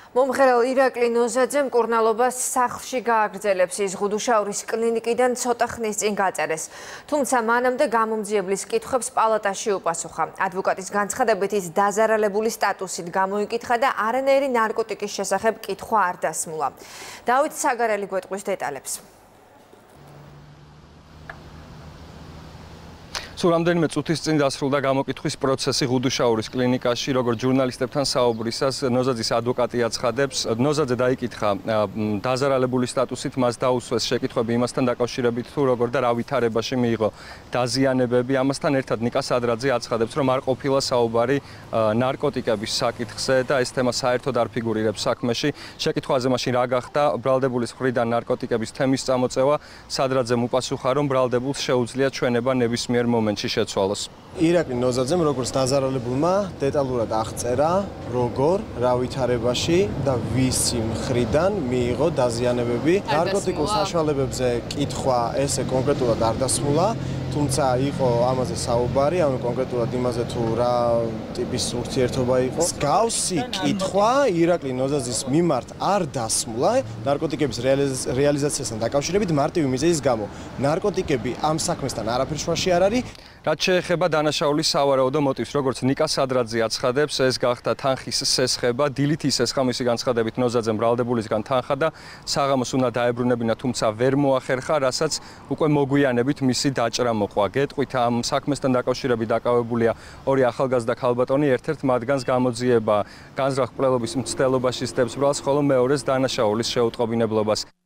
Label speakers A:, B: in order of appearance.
A: მომღერალ ირაკლი ნოზაძე მკურნალობას სახლში გააგრძელებს. ის ღუდუშაურის კლინიკიდან ცოტა ხნის წინ გაწერეს. თუმცა მანამდე გამომძიებლის კითხვებს პალატაში უპასუხა. ადვოკატის განცხადებით ის დაზარალებული სტატუსით გამოიკითხა და არანაირი ნარკოტიკის შესახებ კითხვა არ დასმულა. დავით საგარელი გვეტყვის დეტალებს.
B: სულ რამდენიმე წუთის წინ დასრულდა გამოკითხვის პროცესი ღუდუშაურის კლინიკაში, როგორც ჟურნალისტებთან საუბრისას ნოზაძის ადვოკატი აცხადებს, ნოზაძე დაიკითხა დაზარალებული სტატუსით, მას დაუსვეს შეკითხვები იმასთან დაკავშირებით, თუ როგორ და რა ვითარებაში მიიღო დაზიანებები. ამასთან ერთად ნიკა სადრაძე აცხადებს, რომ არ ყოფილა საუბარი ნარკოტიკების საკითხზე და ეს თემა საერთოდ არ ფიგურირებს საქმეში. შეკითხვაზე მაშინ რა გახდა ბრალდებულის მხრიდან ნარკოტიკების თემის წამოწევა, სადრაძემ უპასუხა, რომ ბრალდებულს შეუძლია ჩვენება ნებისმიერ შეცვალოს.
C: ირაკლი ნოზაძემ როგორც დაზარალებულმა დეტალურად აღწერა, როგორ, რა ვითარებაში და ვისი მხრიდან მიიღო დაზიანებები. ნარკოტიკულ საშუალებებზე კითხვა ესე კონკრეტულად არ დასმულა, თუმცა იყო ამაზე საუბარი, ანუ კონკრეტულად იმაზე თუ რა ტიპის ურთიერთობა იყო. მსგავსი კითხვა ირაკლი ნოზაძის მიმართ არ დასმულა ნარკოტიკების რეალიზაციასთან დაკავშირებით მარტივი მიზეზის გამო. ნარკოტიკები ამ საქმესთან არაფერ შუაში არ არის.
B: რაც შეეხება დანაშაულის სავარაუდო მოტივს, როგორც ნიკა სადრაძე აცხადებს, ეს გახდა თანხის სესხება, დილით ისესხა მისი განცხადებით ნოზაძემ ბრალდებულისგან თანხა და საღამოს უნდა დაებრუნებინა, თუმცა ვერ მოახერხა, რასაც უკვე მოგვიანებით მისი დაჭრა მოყვა. გეტყვით, ამ საქმესთან დაკავშირებით დაკავებულია ორი ახალგაზრდა ქალბატონი, ერთ-ერთ მათგანს გამოძიება განზრახ მკვლელობის მცდელობაში სდებს ბრალს, ხოლო მეორეს დანაშაულის შეუტყობინებლობას.